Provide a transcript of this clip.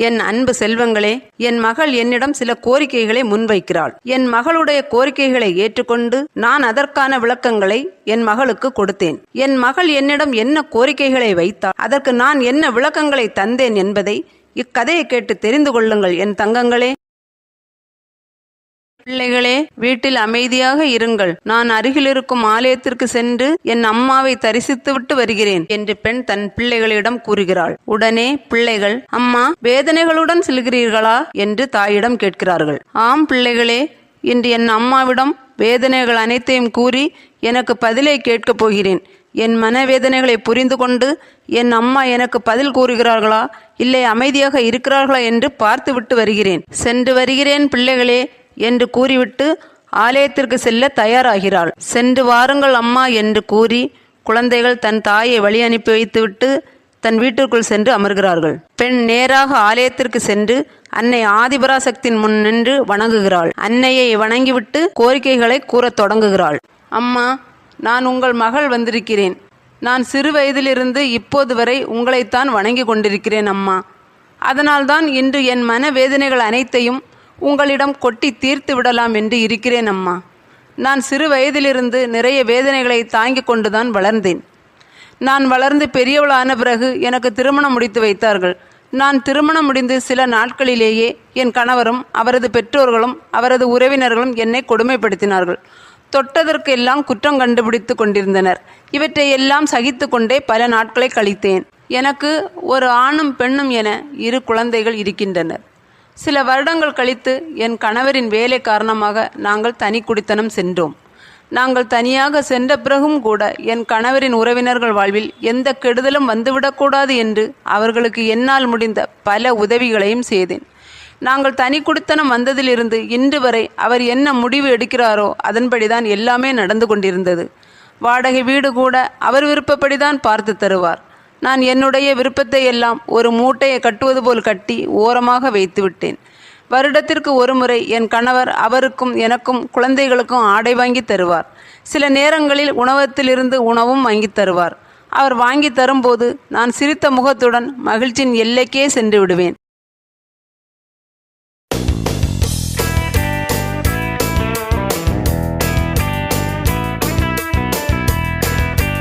என் அன்பு செல்வங்களே, என் மகள் என்னிடம் சில கோரிக்கைகளை முன்வைக்கிறாள். என் மகளுடைய கோரிக்கைகளை ஏற்றுக்கொண்டு நான் அதற்கான விளக்கங்களை என் மகளுக்கு கொடுத்தேன். என் மகள் என்னிடம் என்ன கோரிக்கைகளை வைத்தாள், அதற்கு நான் என்ன விளக்கங்களை தந்தேன் என்பதை இக்கதையை கேட்டு தெரிந்து கொள்ளுங்கள் என் தங்கங்களே. பிள்ளைகளே, வீட்டில் அமைதியாக இருங்கள். நான் அருகிலிருக்கும் ஆலயத்திற்கு சென்று என் அம்மாவை தரிசித்துவிட்டு வருகிறேன் என்று பெண் தன் பிள்ளைகளிடம் கூறுகிறாள். உடனே பிள்ளைகள், அம்மா, வேதனைகளுடன் செல்கிறீர்களா என்று தாயிடம் கேட்கிறார்கள். ஆம் பிள்ளைகளே, இன்று என் அம்மாவிடம் வேதனைகள் அனைத்தையும் கூறி எனக்கு பதிலை கேட்கப் போகிறேன். என் மனவேதனைகளை புரிந்து கொண்டு என் அம்மா எனக்கு பதில் கூறுகிறார்களா இல்லை அமைதியாக இருக்கிறார்களா என்று பார்த்துவிட்டு வருகிறேன். சென்று வருகிறேன் பிள்ளைகளே என்று கூறிவிட்டு ஆலயத்திற்கு செல்ல தயாராகிறாள். சென்று வாருங்கள் அம்மா என்று கூறி குழந்தைகள் தன் தாயை வழி அனுப்பி வைத்துவிட்டு தன் வீட்டிற்குள் சென்று அமர்கிறார்கள். பெண் நேராக ஆலயத்திற்கு சென்று அன்னை ஆதிபராசக்தியின் முன் நின்று வணங்குகிறாள். அன்னையை வணங்கிவிட்டு கோரிக்கைகளை கூறத் தொடங்குகிறாள். அம்மா, நான் உங்கள் மகள் வந்திருக்கிறேன். நான் சிறு வயதிலிருந்து இப்போது வரை உங்களைத்தான் வணங்கி கொண்டிருக்கிறேன் அம்மா. அதனால்தான் இன்று என் மனவேதனைகள் அனைத்தையும் உங்களிடம் கொட்டி தீர்த்து விடலாம் என்று இருக்கிறேன் அம்மா. நான் சிறு வயதிலிருந்து நிறைய வேதனைகளை தாங்கிக் கொண்டுதான் வளர்ந்தேன். நான் வளர்ந்து பெரியவளான பிறகு எனக்கு திருமணம் முடித்து வைத்தார்கள். நான் திருமணம் முடிந்து சில நாட்களிலேயே என் கணவரும் அவரது பெற்றோர்களும் அவரது உறவினர்களும் என்னை கொடுமைப்படுத்தினார்கள். தொட்டதற்கு எல்லாம் குற்றம் கண்டுபிடித்து கொண்டிருந்தனர். இவற்றை எல்லாம் சகித்து கொண்டே பல நாட்களை கழித்தேன். எனக்கு ஒரு ஆணும் பெண்ணும் என 2 குழந்தைகள் இருக்கின்றனர். சில வருடங்கள் கழித்து என் கணவரின் வேலை காரணமாக நாங்கள் தனி குடித்தனம் சென்றோம். நாங்கள் தனியாக சென்ற பிறகும் கூட என் கணவரின் உறவினர்கள் வாழ்வில் எந்த கெடுதலும் வந்துவிடக்கூடாது என்று அவர்களுக்கு என்னால் முடிந்த பல உதவிகளையும் செய்தேன். நாங்கள் தனி குடித்தனம் வந்ததிலிருந்து இன்று வரை அவர் என்ன முடிவு எடுக்கிறாரோ அதன்படிதான் எல்லாமே நடந்து கொண்டிருந்தது. வாடகை வீடு கூட அவர் விருப்பப்படிதான் பார்த்து தருவார். நான் என்னுடைய விருப்பத்தை எல்லாம் ஒரு மூட்டையை கட்டுவது போல் கட்டி ஓரமாக வைத்து விட்டேன். வருடத்திற்கு ஒரு முறை என் கணவர் அவருக்கும் எனக்கும் குழந்தைகளுக்கும் ஆடை வாங்கி தருவார். சில நேரங்களில் உணவகத்திலிருந்து உணவும் வாங்கி தருவார். அவர் வாங்கி தரும்போது நான் சிரித்த முகத்துடன் மகிழ்ச்சியின் எல்லைக்கே சென்று விடுவேன்.